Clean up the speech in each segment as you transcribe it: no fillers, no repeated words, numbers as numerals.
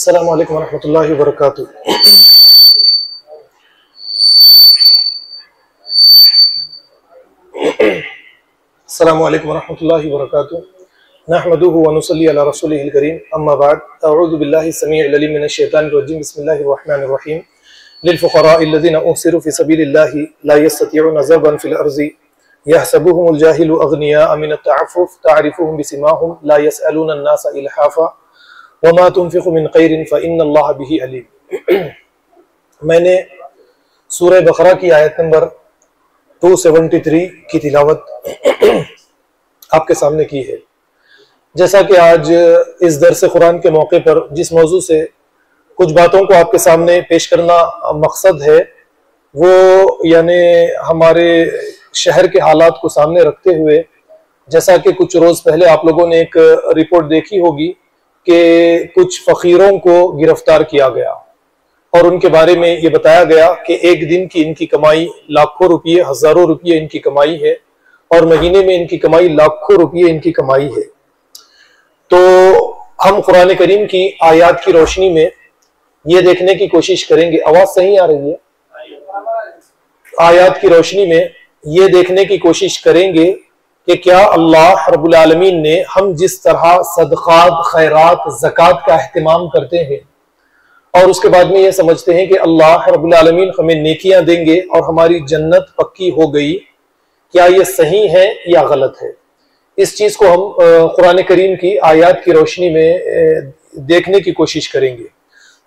अस्सलामु अलैकुम वरहमतुल्लाहि वबरकातुहू। अस्सलामु अलैकुम वरहमतुल्लाहि वबरकातुहू। नहमदुहु व नुसल्ली अला रसूलिहिल करीम, अम्मा बाद। अऊज़ु बिल्लाहि समीइल अलीम मिनश शैतानिर रजीम। बिस्मिल्लाहिर रहमानिर रहीम। लिल फुक़राइल्लज़ीना उहसिरू फ़ी सबीलिल्लाहि ला यस्ततीऊना ज़रबन फ़िल अर्ज़ि यहसबुहुमुल जाहिलु अग़नियाअ मिनत तअफ़्फ़ुफ़ तअरिफ़ुहुम बिसिमाहुम ला यसअलूना अन्नासा इल्हाफ़ा वमा तुनफ़िक़ु मिन ख़ैरिन फ़इन्नल्लाहा बिही अलीम। मैंने सूरह बक़रा की आयत नंबर 273 की तिलावत आपके सामने की है। जैसा कि आज इस दरस कुरान के मौके पर जिस मौजू से कुछ बातों को आपके सामने पेश करना मकसद है, वो यानी हमारे शहर के हालात को सामने रखते हुए, जैसा कि कुछ रोज़ पहले आप लोगों ने एक रिपोर्ट देखी होगी कि कुछ फ़कीरों को गिरफ्तार किया गया और उनके बारे में ये बताया गया कि एक दिन की इनकी कमाई लाखों रुपये, हज़ारों रुपये इनकी कमाई है और महीने में इनकी कमाई लाखों रुपये इनकी कमाई है। तो हम कुरान करीम की आयत की रोशनी में ये देखने की कोशिश करेंगे, आवाज़ सही आ रही है? आयत की रोशनी में ये देखने की कोशिश करेंगे कि क्या अल्लाह रब्बुल आलमीन ने हम जिस तरह सदक़ात, खैरात, ज़कात का अहतमाम करते हैं और उसके बाद में ये समझते हैं कि अल्लाह रब्बुल आलमीन हमें नेकियां देंगे और हमारी जन्नत पक्की हो गई, क्या ये सही है या गलत है? इस चीज़ को हम कुरान करीम की आयत की रोशनी में देखने की कोशिश करेंगे।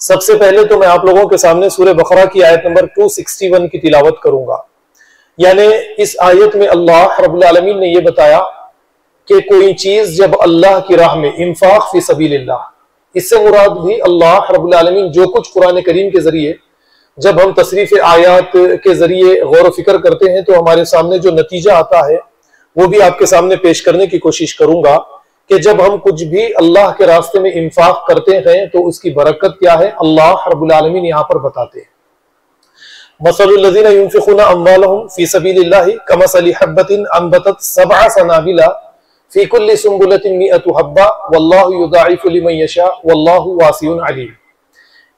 सबसे पहले तो मैं आप लोगों के सामने सूरह बक़रा की आयत नंबर 261 की तिलावत करूंगा। यानी इस आयत में अल्लाह रब्बुल आलमीन ने यह बताया कि कोई चीज जब अल्लाह की राह में इंफाक फी सबीलिल्लाह, इससे मुराद भी अल्लाह रब्बुल आलमीन जो कुछ कुरान करीम के जरिए जब हम तसरीफ आयत के जरिए गौर फिक्र करते हैं तो हमारे सामने जो नतीजा आता है वो भी आपके सामने पेश करने की कोशिश करूंगा कि जब हम कुछ भी अल्लाह के रास्ते में इंफाक करते हैं तो उसकी बरकत क्या है, अल्लाह रब्बुल आलमीन यहाँ पर बताते हैं। मसलुल्लज़ीना युनफ़िक़ूना अम्वालहुम फ़ी सबीलिल्लाहि कमसली हब्बतिन अनबतत सबअ सनाबिला फ़ी कुल्लि सुंबुलतिन मिअतु हब्बा वल्लाहु युज़ाइफ़ु लिमन यशा वल्लाहु वासिउन अलीम।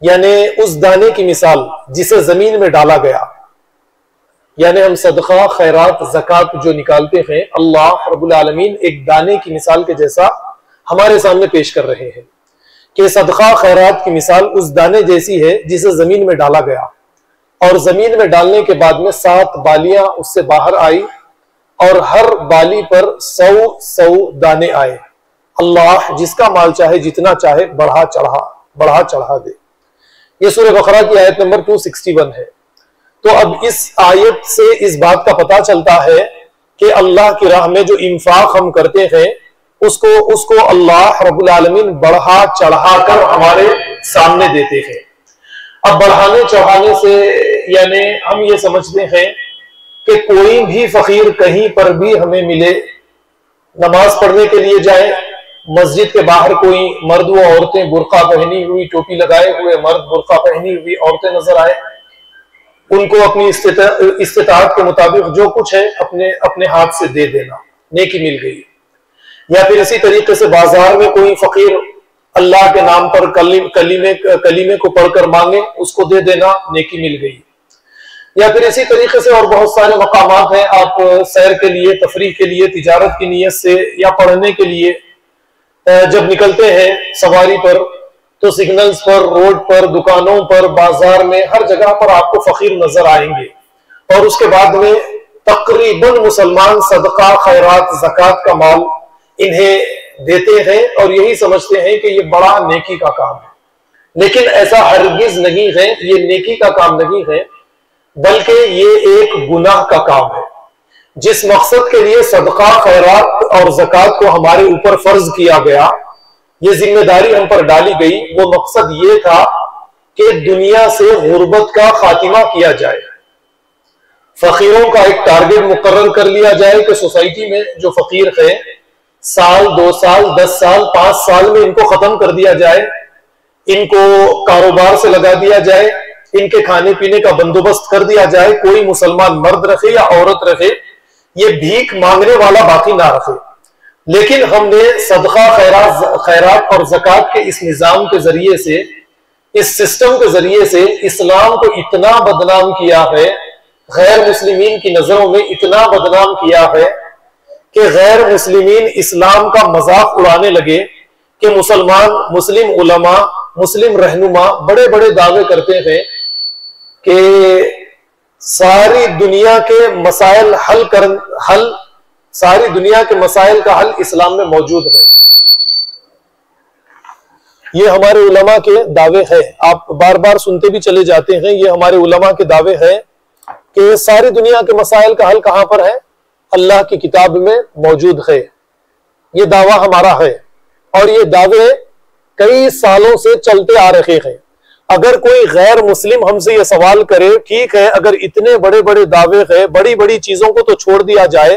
यानी उस दाने की मिसाल जिसे जमीन में डाला गया, यानी हम सदका, खैरात, ज़कात जो निकालते हैं, अल्लाह रब्बुल आलमीन एक दाने की मिसाल के जैसा हमारे सामने पेश कर रहे हैं कि सदका, खैरात की मिसाल उस दाने जैसी है जिसे जमीन में डाला गया और जमीन में डालने के बाद में 7 बालियां उससे बाहर आई और हर बाली पर 100 दाने आए। अल्लाह जिसका माल चाहे, जितना चाहे बढ़ा चढ़ा दे। ये सूरह बक़रा की आयत नंबर 261 है। तो अब इस आयत से इस बात का पता चलता है कि अल्लाह की राह में जो इंफाक हम करते हैं उसको अल्लाह रब्बुल आलमीन बढ़ा चढ़ा कर हमारे सामने देते हैं। अब बढ़ाने चढ़ाने से यानी हम ये समझते हैं कि कोई भी फकीर कहीं पर भी हमें मिले, नमाज पढ़ने के लिए जाए, मस्जिद के बाहर कोई मर्द व औरतें बुर्का पहनी हुई, टोपी लगाए हुए मर्द, बुर्का पहनी हुई औरतें नजर आए, उनको अपनी इस्तिताअत के मुताबिक जो कुछ है अपने अपने हाथ से दे देना, नेकी मिल गई। या फिर इसी तरीके से बाजार में कोई फकीर अल्लाह के नाम पर कलीमे को पढ़कर मांगे, उसको दे देना, नेकी मिल गई। या फिर इसी तरीके से और बहुत सारे मकामात हैं, आप सैर के लिए, तफरीह के लिए, तिजारत की नीयत से या पढ़ने के लिए जब निकलते हैं सवारी पर, तो सिग्नल्स पर, रोड पर, दुकानों पर, बाजार में, हर जगह पर आपको फकीर नजर आएंगे। और उसके बाद में तकरीबन मुसलमान सदका, खैरात, ज़कात का माल इन्हें देते हैं और यही समझते हैं कि ये बड़ा नेकी का काम है। लेकिन ऐसा हरगिज नहीं है, ये नेकी का काम नहीं है, बल्कि ये एक गुनाह का काम है। जिस मकसद के लिए सदका, खैरात और ज़कात को हमारे ऊपर फर्ज किया गया, ये जिम्मेदारी हम पर डाली गई, वो मकसद ये था कि दुनिया से गुर्बत का खातिमा किया जाए। फकीरों का एक टारगेट मुकर्रर कर लिया जाए कि सोसाइटी में जो फकीर है, साल, 2 साल, 10 साल, 5 साल में इनको खत्म कर दिया जाए, इनको कारोबार से लगा दिया जाए, इनके खाने पीने का बंदोबस्त कर दिया जाए। कोई मुसलमान मर्द रखे या औरत रखे, ये भीख मांगने वाला बाकी ना रखे। लेकिन हमने सदका, खैरात और ज़कात के इस निजाम के जरिए से इस सिस्टम के जरिए से इस्लाम को इतना बदनाम किया है, गैर मुस्लिमीन की नजरों में इतना बदनाम किया है कि गैर मुस्लिमीन इस्लाम का मजाक उड़ाने लगे कि मुसलमान, मुस्लिम उलमा, मुस्लिम रहनुमा बड़े बड़े दावे करते हैं कि सारी दुनिया के मसाइल सारी दुनिया के मसाइल का हल इस्लाम में मौजूद है। ये हमारे उलमा के दावे हैं, आप बार बार सुनते भी चले जाते हैं। ये हमारे उलमा के दावे हैं कि सारी दुनिया के मसाइल का हल कहां पर है? अल्लाह की किताब में मौजूद है। ये दावा हमारा है और ये दावे कई सालों से चलते आ रहे हैं। अगर कोई गैर मुस्लिम हमसे ये सवाल करे, ठीक है, अगर इतने बड़े बड़े दावे हैं, बड़ी बड़ी चीजों को तो छोड़ दिया जाए,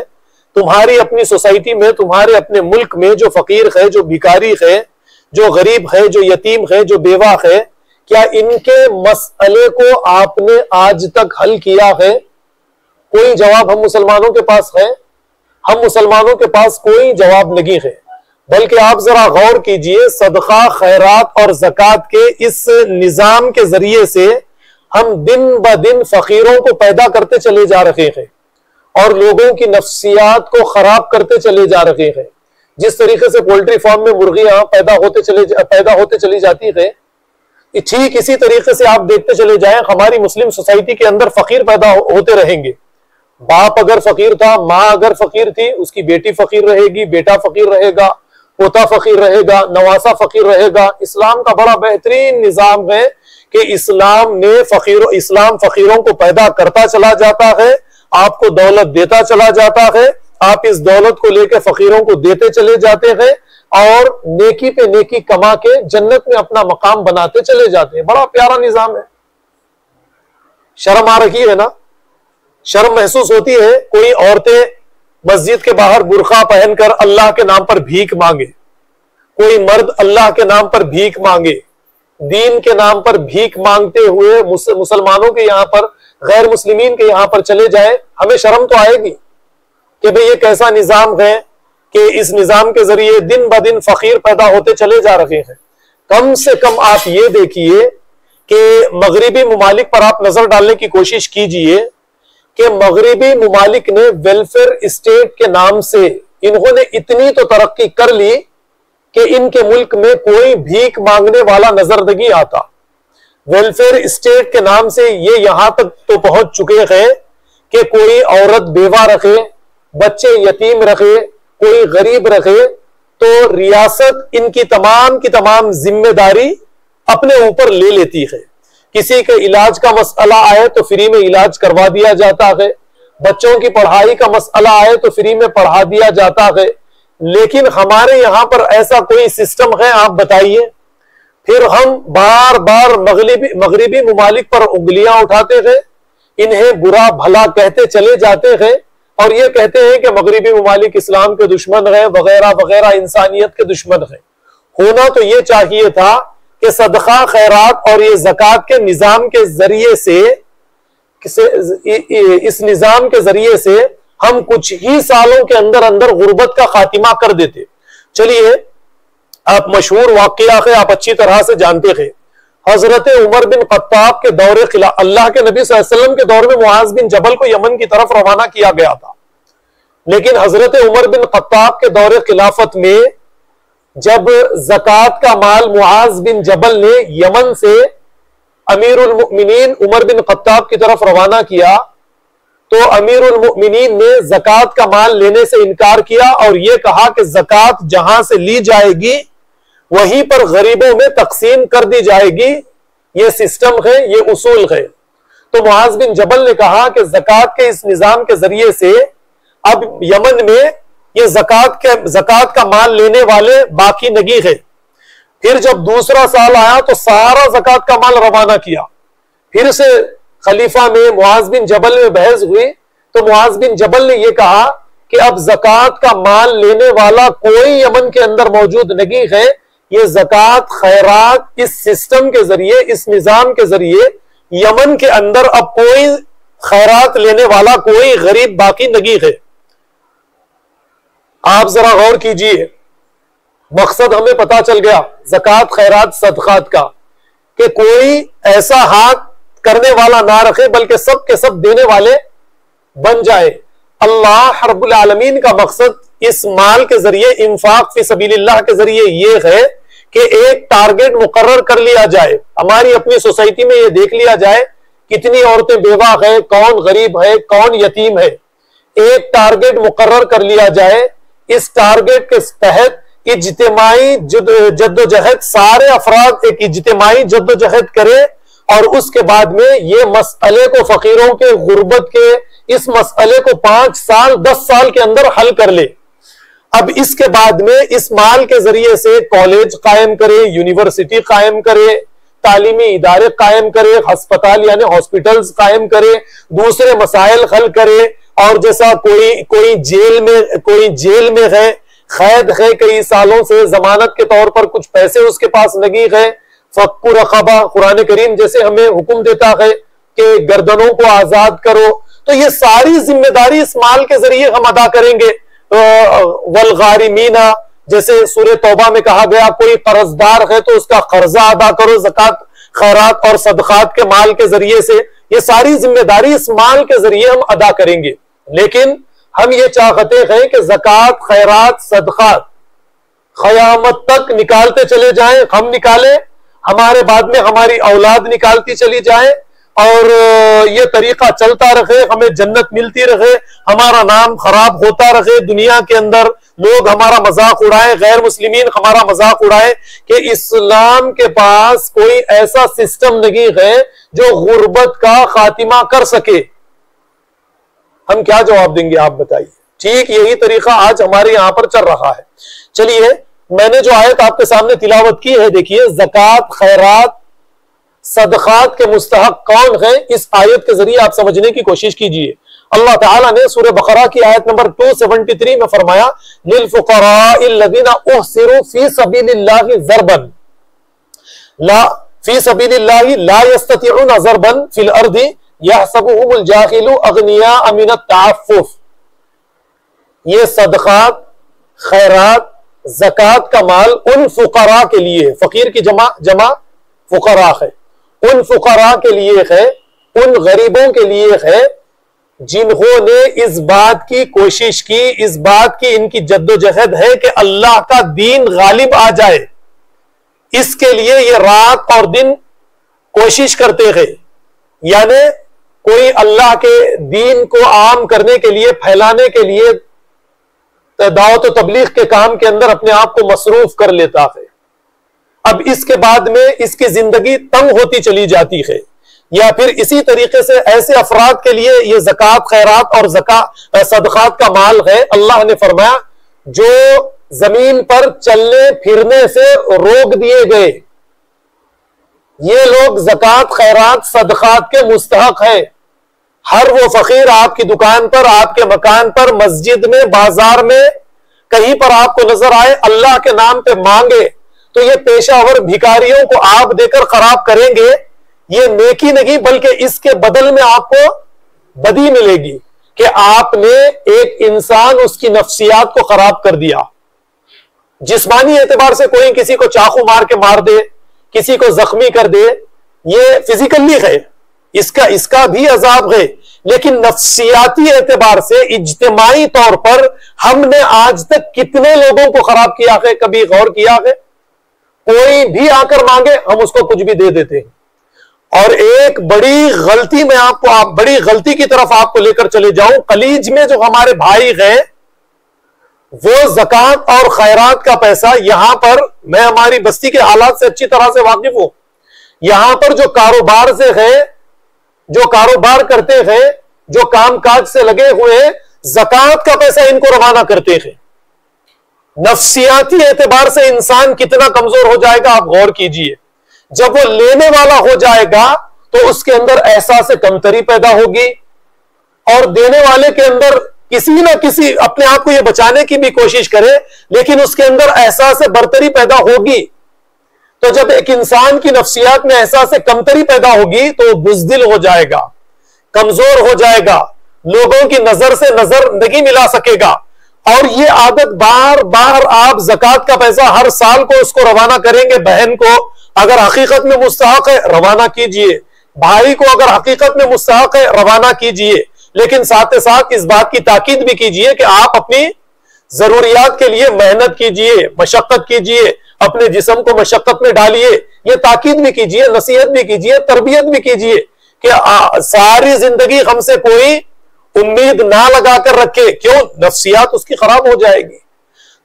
तुम्हारी अपनी सोसाइटी में, तुम्हारे अपने मुल्क में जो फकीर है, जो भिखारी है, जो गरीब है, जो यतीम है, जो बेवा है, क्या इनके मसले को आपने आज तक हल किया है? कोई जवाब हम मुसलमानों के पास है? हम मुसलमानों के पास कोई जवाब नहीं है। बल्कि आप जरा गौर कीजिए, सदका, खैरात और ज़कात के इस निजाम के जरिए से हम दिन ब दिन फकीरों को पैदा करते चले जा रहे हैं और लोगों की नफ्सियात को खराब करते चले जा रहे हैं। जिस तरीके से पोल्ट्री फार्म में मुर्गियां पैदा होते चली जाती है, ठीक इसी तरीके से आप देखते चले जाएं, हमारी मुस्लिम सोसाइटी के अंदर फकीर पैदा होते रहेंगे। बाप अगर फकीर था, माँ अगर फकीर थी, उसकी बेटी फकीर रहेगी, बेटा फकीर रहेगा, पोता फकीर रहेगा, नवासा फकीर रहेगा। इस्लाम का बड़ा बेहतरीन निजाम है कि इस्लाम फकीरों को पैदा करता चला जाता है, आपको दौलत देता चला जाता है, आप इस दौलत को लेकर फकीरों को देते चले जाते हैं और नेकी पे नेकी कमा के जन्नत में अपना मकाम बनाते चले जाते हैं। बड़ा प्यारा निजाम है। शर्म आ रही है ना? शर्म महसूस होती है? कोई औरतें मस्जिद के बाहर बुर्का पहनकर अल्लाह के नाम पर भीख मांगे, कोई मर्द अल्लाह के नाम पर भीख मांगे, दीन के नाम पर भीख मांगते हुए मुसलमानों के यहां पर, गैर मुस्लिमीन के यहां पर चले जाए, हमें शर्म तो आएगी कि भाई ये कैसा निजाम है कि इस निजाम के जरिए दिन ब दिन फकीर पैदा होते चले जा रहे हैं। कम से कम आप ये देखिए कि मगरिबी मुमालिक पर आप नजर डालने की कोशिश कीजिए कि मगरिबी मुमालिक ने वेलफेयर स्टेट के नाम से इन्होंने इतनी तो तरक्की कर ली कि इनके मुल्क में कोई भीख मांगने वाला नजर नहीं आता। वेलफेयर स्टेट के नाम से ये यहां तक तो पहुंच चुके हैं कि कोई औरत बेवा रखे, बच्चे यतीम रखे, कोई गरीब रखे, तो रियासत इनकी तमाम की तमाम जिम्मेदारी अपने ऊपर ले लेती है। किसी के इलाज का मसला आए तो फ्री में इलाज करवा दिया जाता है, बच्चों की पढ़ाई का मसला आए तो फ्री में पढ़ा दिया जाता है। लेकिन हमारे यहां पर ऐसा कोई सिस्टम है? आप बताइए। फिर हम बार बार मगरिबी मुमालिक पर उंगलियां उठाते हैं, इन्हें बुरा भला कहते चले जाते हैं और ये कहते हैं कि मगरिबी मुमालिक इस्लाम के दुश्मन है, वगैरह वगैरह, इंसानियत के दुश्मन है। होना तो ये चाहिए था कि सदका, खैरात और ये ज़कात के निजाम के जरिए से, इस निजाम के जरिए से हम कुछ ही सालों के अंदर अंदर गुर्बत का खातिमा कर देते। चलिए, आप मशहूर वाकया है, आप अच्छी तरह से जानते हैं। हजरत उमर बिन खत्ताब के दौरे अल्लाह के नबी सल्लल्लाहु अलैहि वसल्लम के दौर में मुआज बिन जबल को यमन की तरफ रवाना किया गया था। लेकिन हजरत उमर बिन खत्ताब के दौरे खिलाफत में जब ज़कात का माल मुआज बिन जबल ने यमन से अमीरुल मुमिनीन उमर बिन खत्ताब की तरफ रवाना किया, तो अमीरुल मुमिनीन ने ज़कात का माल लेने से इनकार किया और यह कहा कि ज़कात जहां से ली जाएगी वहीं पर गरीबों में तकसीम कर दी जाएगी। यह सिस्टम है, यह उसूल है। तो मुआज बिन जबल ने कहा कि ज़कात के इस निजाम के जरिए से अब यमन में ये ज़कात का माल लेने वाले बाकी नहीं है। फिर जब दूसरा साल आया तो सारा ज़कात का माल रवाना किया। फिर से खलीफा में मुआज बिन जबल में बहस हुई तो मुआज बिन जबल ने यह कहा कि अब ज़कात का माल लेने वाला कोई यमन के अंदर मौजूद नहीं है। ये ज़कात, खैरात, इस सिस्टम के जरिए, इस निजाम के जरिए यमन के अंदर अब कोई खैरात लेने वाला कोई गरीब बाकी नहीं है। आप जरा गौर कीजिए, मकसद हमें पता चल गया ज़कात, खैरात, सदकात का कि कोई ऐसा हाथ करने वाला ना रखे, बल्कि सब के सब देने वाले बन जाए। अल्लाह रब्बुल आलमीन का मकसद इस माल के जरिए, इंफाक फी सबीलिल्लाह के जरिए ये है कि एक टारगेट मुकर्रर कर लिया जाए। हमारी अपनी सोसाइटी में ये देख लिया जाए कितनी औरतें बेवा है, कौन गरीब है, कौन यतीम है। एक टारगेट मुकर्रर कर लिया जाए। इस टारगेट के तहत इज्तिमाई जद्दोजहद, सारे अफराद एक इज्तिमाई जद्दोजहद करें और उसके बाद में ये मसले को, फकीरों के, गुर्बत के इस मसले को 5 साल 10 साल के अंदर हल कर ले। अब इसके बाद में इस माल के जरिए से कॉलेज कायम करे, यूनिवर्सिटी कायम करे, तालीमी इदारे कायम करे, अस्पताल यानी हॉस्पिटल्स कायम करे, दूसरे मसाइल हल करे। और जैसा कोई जेल में है, कैद है कई सालों से, जमानत के तौर पर कुछ पैसे उसके पास लगी है, फक्कु रक़बा कुरान करीम जैसे हमें हुक्म देता है कि गर्दनों को आजाद करो। तो ये सारी जिम्मेदारी इस माल के जरिए हम अदा करेंगे। वलगारिमीना, जैसे सूरह तौबा में कहा गया, कोई कर्जदार है तो उसका कर्जा अदा करो ज़कात, खैरात और सदकात के माल के जरिए से। ये सारी जिम्मेदारी इस माल के जरिए हम अदा करेंगे। लेकिन हम ये चाहते हैं कि ज़कात, खैरात, सदकात क़यामत तक निकालते चले जाएं, हम निकालें, हमारे बाद में हमारी औलाद निकालती चली जाए और ये तरीका चलता रहे, हमें जन्नत मिलती रहे, हमारा नाम खराब होता रहे, दुनिया के अंदर लोग हमारा मजाक उड़ाए, गैर मुस्लिमीन हमारा मजाक उड़ाए कि इस्लाम के पास कोई ऐसा सिस्टम नहीं है जो गुर्बत का खातिमा कर सके। हम क्या जवाब देंगे, आप बताइए। ठीक यही तरीका आज हमारे यहां पर चल रहा है। चलिए, मैंने जो आयत आपके सामने तिलावत की है, देखिए, ज़कात, खैरात, सदकात के मुस्तहक कौन है, इस आयत के जरिए आप समझने की कोशिश कीजिए। अल्लाह ताला ने सूरह बकरा की आयत नंबर 273 में फरमाया, लिल फुक़राइल्लज़ीना उहसिरू फी सबीलिल्लाहि ज़रबन ला फी सबीलिल्लाहि ला यस्ततिऊना ज़रबन फिल अर्दि यहसबुहुमुल जाहिलु अग़निया मिनत तअफ्फुफ। ये सदकात, खैरात, ज़कात का माल उन फुकरा के लिए, फकीर की जमा फुकरा है, उन फुकरा के लिए है, उन गरीबों के लिए है जिन्होंने इस बात की कोशिश की, इस बात की इनकी जद्दोजहद है कि अल्लाह का दीन गालिब आ जाए। इसके लिए ये रात और दिन कोशिश करते हैं। यानी कोई अल्लाह के दीन को आम करने के लिए, फैलाने के लिए दावत व तबलीग के काम के अंदर अपने आप को मसरूफ कर लेता है। अब इसके बाद में इसकी जिंदगी तंग होती चली जाती है। या फिर इसी तरीके से ऐसे अफराद के लिए ये ज़कात, खैरात और सदकात का माल है। अल्लाह ने फरमाया, जो जमीन पर चलने फिरने से रोक दिए गए, ये लोग ज़कात, खैरात, सदकात के मुस्तहक है। हर वो फकीर आपकी दुकान पर, आपके मकान पर, मस्जिद में, बाजार में, कहीं पर आपको नजर आए, अल्लाह के नाम पे मांगे, तो ये पेशावर भिखारियों को आप देकर खराब करेंगे। ये नेकी नहीं, बल्कि इसके बदल में आपको बदी मिलेगी कि आपने एक इंसान, उसकी नफ्सियात को खराब कर दिया। जिस्मानी एतबार से कोई किसी को चाकू मार के मार दे, किसी को जख्मी कर दे, ये फिजिकली है, इसका भी अजाब है। लेकिन नफ्सियाती एतबार से, इज्तिमाई तौर पर हमने आज तक कितने लोगों को खराब किया है, कभी गौर किया है? कोई भी आकर मांगे, हम उसको कुछ भी दे देते हैं। और एक बड़ी गलती में बड़ी गलती की तरफ आपको लेकर चले जाऊं, कलीज में जो हमारे भाई हैं, वो ज़कात और खैरात का पैसा यहां पर, मैं हमारी बस्ती के हालात से अच्छी तरह से वाकिफ हूं, यहां पर जो कारोबार से है, जो कारोबार करते हैं, जो कामकाज से लगे हुए, ज़कात का पैसा इनको रवाना करते हैं। नफ्सियाती एतबार से इंसान कितना कमजोर हो जाएगा, आप गौर कीजिए। जब वो लेने वाला हो जाएगा तो उसके अंदर एहसास कमतरी पैदा होगी और देने वाले के अंदर किसी ना किसी, अपने आप को ये बचाने की भी कोशिश करे, लेकिन उसके अंदर एहसास बरतरी पैदा होगी। तो जब एक इंसान की नफ्सियात में एहसास कमतरी पैदा होगी तो बुज़दिल हो जाएगा, कमजोर हो जाएगा, लोगों की नजर से नजर नहीं मिला सकेगा। और ये आदत बार बार, आप ज़कात का पैसा हर साल को उसको रवाना करेंगे, बहन को, अगर हकीकत में मुस्तहक है रवाना कीजिए, भाई को अगर हकीकत में मुस्तहक है रवाना कीजिए, लेकिन साथ ही साथ इस बात की ताकीद भी कीजिए कि आप अपनी जरूरियात के लिए मेहनत कीजिए, मशक्कत कीजिए, अपने जिस्म को मशक्कत में डालिए। ये ताकीद भी कीजिए, नसीहत भी कीजिए, तरबियत भी कीजिए कि सारी जिंदगी हमसे कोई उम्मीद ना लगाकर रखे। क्यों? नफ्सियात उसकी खराब हो जाएगी।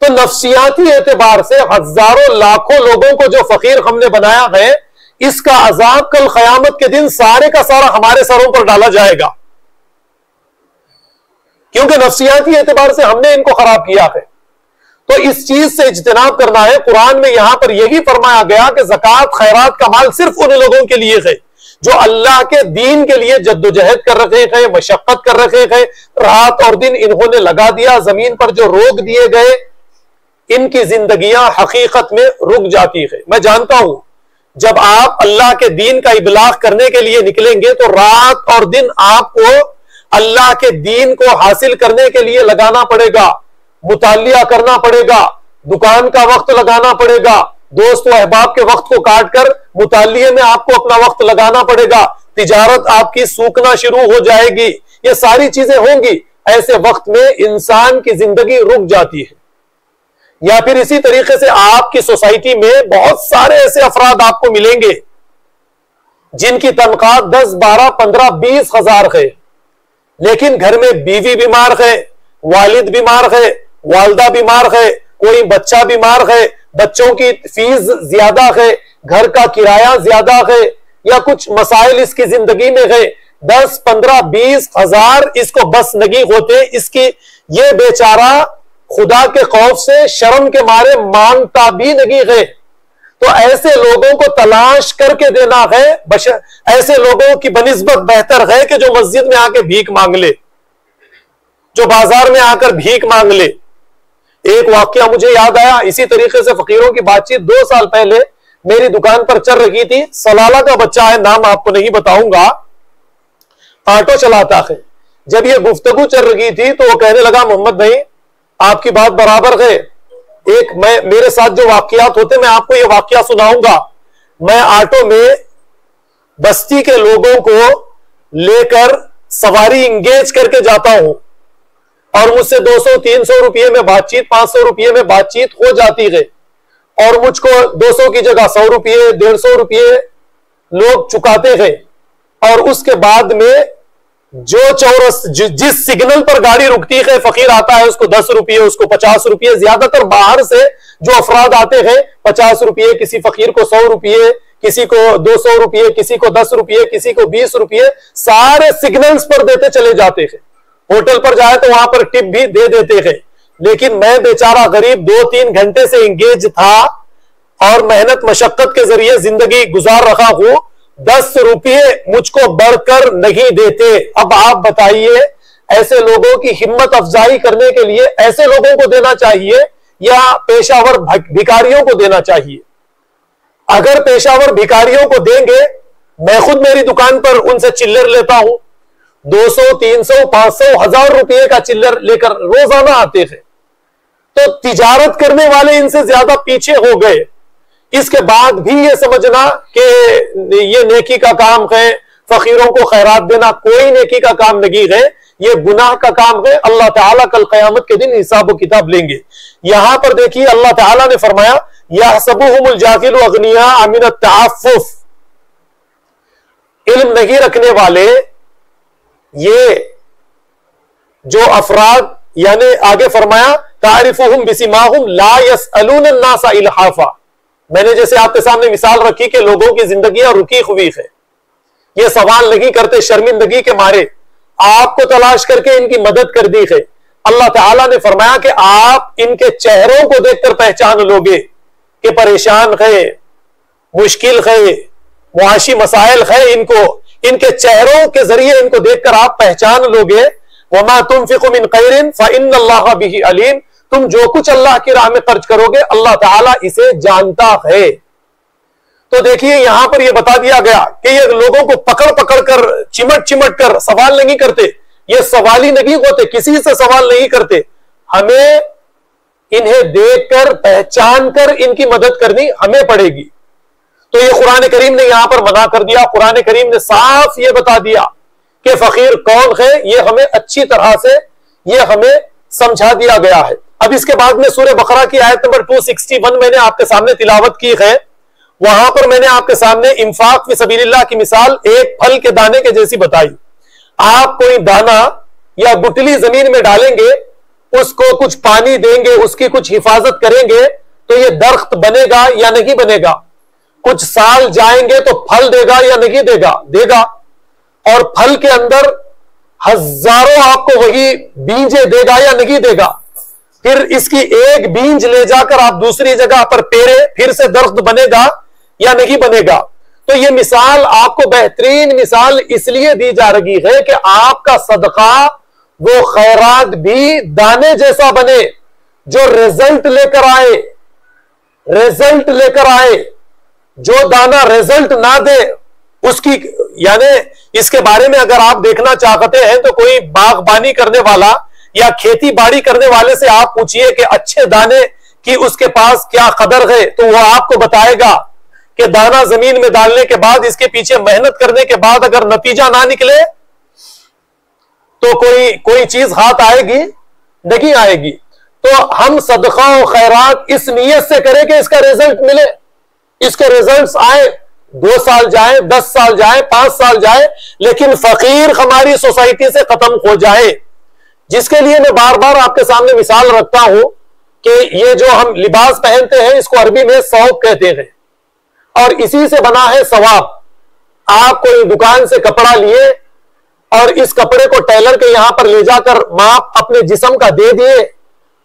तो नफ्सियाती एतबार से हजारों लाखों लोगों को जो फकीर हमने बनाया है, इसका अजाब कल क़यामत के दिन सारे का सारा हमारे सरों पर डाला जाएगा, क्योंकि नफ्सियाती एतबार से हमने इनको खराब किया है। तो इस चीज से इज्तिनाब करना है। कुरान में यहां पर यही फरमाया गया कि ज़कात खैरात का माल सिर्फ उन लोगों के लिए है जो अल्लाह के दीन के लिए जद्दोजहद कर रखे हैं, मशक्कत कर रखे हैं, रात और दिन इन्होंने लगा दिया। जमीन पर जो रोक दिए गए, इनकी जिंदगियां हकीकत में रुक जाती है। मैं जानता हूं जब आप अल्लाह के दीन का इबलाग करने के लिए निकलेंगे तो रात और दिन आपको अल्लाह के दीन को हासिल करने के लिए लगाना पड़ेगा, मुतालिया करना पड़ेगा, दुकान का वक्त लगाना पड़ेगा, दोस्त व अहबाब के वक्त को काटकर मुतालिये में आपको अपना वक्त लगाना पड़ेगा, तिजारत आपकी सूखना शुरू हो जाएगी, ये सारी चीजें होंगी। ऐसे वक्त में इंसान की जिंदगी रुक जाती है। या फिर इसी तरीके से आपकी सोसाइटी में बहुत सारे ऐसे अफराद आपको मिलेंगे जिनकी तनख्वाह 10, 12, 15, 20 हजार है, लेकिन घर में बीवी बीमार है, वालिद बीमार है, वालदा बीमार है, कोई बच्चा बीमार है, बच्चों की फीस ज्यादा है, घर का किराया ज्यादा है, या कुछ मसाइल इसकी जिंदगी में है। 10, 15, 20 हजार इसको बस नहीं होते। इसकी ये बेचारा खुदा के खौफ से शर्म के मारे मांगता भी नहीं है। तो ऐसे लोगों को तलाश करके देना है। ऐसे लोगों की बनिस्बत बेहतर है कि जो मस्जिद में आके भीख मांग ले, जो बाजार में आकर भीख मांग ले। एक वाकया मुझे याद आया, इसी तरीके से फकीरों की बातचीत 2 साल पहले मेरी दुकान पर चल रही थी। सलाला का बच्चा है, नाम आपको नहीं बताऊंगा, ऑटो चलाता है। जब ये गुफ्तगू चल रही थी तो वो कहने लगा, मोहम्मद भाई आपकी बात बराबर है, एक मेरे साथ जो वाकयात होते मैं आपको ये वाकया सुनाऊंगा। मैं ऑटो में बस्ती के लोगों को लेकर सवारी इंगेज करके जाता हूं और मुझसे 200-300 रुपये में बातचीत, 500 रुपये में बातचीत हो जाती है, और मुझको 200 की जगह 100 रुपये, 150 रुपये लोग चुकाते हैं। और उसके बाद में जो चौरस जिस सिग्नल पर गाड़ी रुकती है, फकीर आता है, उसको 10 रुपये, उसको 50 रुपये, ज्यादातर बाहर से जो अफराद आते हैं 50 रुपये, किसी फकीर को 100 रुपये, किसी को 200 रुपये, किसी को 10 रुपये, किसी को 20 रुपये, सारे सिग्नल्स पर देते चले जाते हैं। होटल पर जाए तो वहां पर टिप भी दे देते हैं। लेकिन मैं बेचारा गरीब 2-3 घंटे से इंगेज था और मेहनत मशक्कत के जरिए जिंदगी गुजार रहा हूं, 10 रुपये मुझको बढ़कर नहीं देते। अब आप बताइए, ऐसे लोगों की हिम्मत अफजाई करने के लिए ऐसे लोगों को देना चाहिए या पेशावर भिखारियों को देना चाहिए? अगर पेशावर भिखारियों को देंगे, मैं खुद मेरी दुकान पर उनसे चिल्लर लेता हूं, 200, 300, 500, 1000 रुपये का चिल्लर लेकर रोजाना आते हैं। तो तिजारत करने वाले इनसे ज्यादा पीछे हो गए। इसके बाद भी ये समझना कि ये नेकी का काम है, फकीरों को खैरात देना कोई नेकी का काम नहीं है, ये गुनाह का काम है। अल्लाह ताला कल क़यामत के दिन हिसाब व किताब लेंगे। यहां पर देखिए अल्लाह ताला ने फरमाया, यहसबुहुमुल जाहिलु अगनिया मिन अत-तअफ्फुफ, इल्म नहीं रखने वाले ये जो अफराद, यानी आगे फरमाया तारिफुहुम बिसिमाहुम ला यसअलून अन्नासा इल्हाफा। मैंने जैसे आपके सामने मिसाल रखी कि लोगों की जिंदगियां रुकी हुई है, ये सवाल नहीं करते शर्मिंदगी के मारे, आपको तलाश करके इनकी मदद कर दी है। अल्लाह ताला ने फरमाया कि आप इनके चेहरों को देखकर पहचान लोगे कि परेशान है, मुश्किल है, मुआशी मसाइल है, इनके चेहरों के जरिए इनको देखकर आप पहचान लोगे। वमा तुनफिकु मिन खैरिन फइन्नल्लाह बिही अलीम, तुम जो कुछ अल्लाह की राह में खर्च करोगे अल्लाह ताला इसे जानता है। तो देखिए यहां पर यह बता दिया गया कि ये लोगों को पकड़ पकड़ कर, चिमट चिमट कर सवाल नहीं करते, ये सवाली नहीं होते, किसी से सवाल नहीं करते। हमें इन्हें देखकर पहचान कर इनकी मदद करनी हमें पड़ेगी। तो ये कुरान करीम ने यहां पर मना कर दिया। कुरान करीम ने साफ ये बता दिया कि फकीर कौन है, ये हमें अच्छी तरह से ये हमें समझा दिया गया है। अब इसके बाद में सूरह बकरा की आयत नंबर 261 मैंने आपके सामने तिलावत की है। वहां पर मैंने आपके सामने इंफाक फी सबीलिल्लाह की मिसाल एक फल के दाने के जैसी बताई। आप कोई दाना या गुटली जमीन में डालेंगे, उसको कुछ पानी देंगे, उसकी कुछ हिफाजत करेंगे, तो ये दरख्त बनेगा या नहीं बनेगा। कुछ साल जाएंगे तो फल देगा या नहीं देगा, देगा। और फल के अंदर हजारों आपको वही बीजें देगा या नहीं देगा। फिर इसकी एक बीज ले जाकर आप दूसरी जगह पर पेरे, फिर से दरख्त बनेगा या नहीं बनेगा। तो ये मिसाल आपको बेहतरीन मिसाल इसलिए दी जा रही है कि आपका सदका वो खैरात भी दाने जैसा बने, जो रिजल्ट लेकर आए, रिजल्ट लेकर आए। जो दाना रिजल्ट ना दे उसकी, यानी इसके बारे में अगर आप देखना चाहते हैं तो कोई बागबानी करने वाला या खेती बाड़ी करने वाले से आप पूछिए कि अच्छे दाने की उसके पास क्या कदर है, तो वह आपको बताएगा कि दाना जमीन में डालने के बाद, इसके पीछे मेहनत करने के बाद अगर नतीजा ना निकले तो कोई चीज हाथ आएगी नहीं आएगी। तो हम सदका और खैरात इस नीयत से करें कि इसका रिजल्ट मिले, इसके रिजल्ट्स आए, 2 साल जाए, 10 साल जाए, 5 साल जाए, लेकिन फकीर हमारी सोसाइटी से खत्म हो जाए। जिसके लिए मैं बार बार आपके सामने मिसाल रखता हूं कि ये जो हम लिबास पहनते हैं इसको अरबी में सौब कहते हैं, और इसी से बना है सवाब। आप कोई दुकान से कपड़ा लिए और इस कपड़े को टेलर के यहां पर ले जाकर माप अपने जिस्म का दे दिए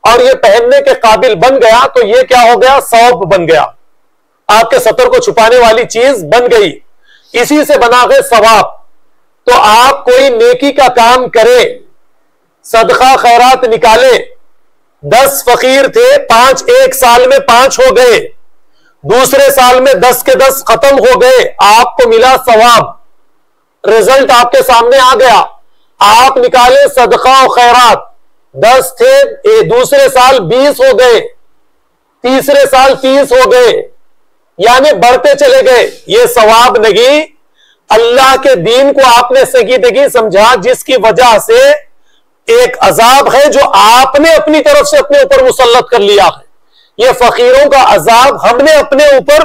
और ये पहनने के काबिल बन गया, तो ये क्या हो गया, सौब बन गया, आपके सतर को छुपाने वाली चीज बन गई। इसी से बना है सवाब। तो आप कोई नेकी का काम करें, सदका खैरात निकाले। 10 फकीर थे, 5 एक साल में 5 हो गए, दूसरे साल में 10 के 10 खत्म हो गए, आपको मिला सवाब, रिजल्ट आपके सामने आ गया। आप निकाले सदका और खैरात, 10 थे, दूसरे साल 20 हो गए, तीसरे साल 30 हो गए, यानी बढ़ते चले गए। ये सवाब नहीं, अल्लाह के दीन को आपने संजीदगी समझा, जिसकी वजह से एक अजाब है जो आपने अपनी तरफ से अपने ऊपर मुसल्लत कर लिया है। ये फकीरों का अजाब हमने अपने ऊपर,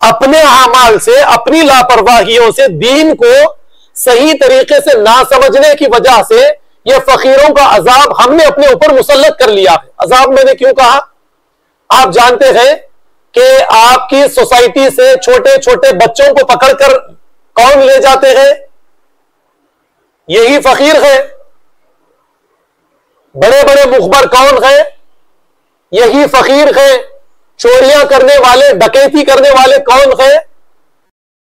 अपने अमाल से, अपनी लापरवाहियों से, दीन को सही तरीके से ना समझने की वजह से ये फकीरों का अजाब हमने अपने ऊपर मुसल्लत कर लिया है। अजाब मैंने क्यों कहा, आप जानते हैं कि आपकी सोसाइटी से छोटे छोटे बच्चों को पकड़कर कौन ले जाते हैं, यही फकीर है। बड़े बड़े मुखबर कौन है, यही फकीर है। चोरियां करने वाले, डकैती करने वाले कौन है,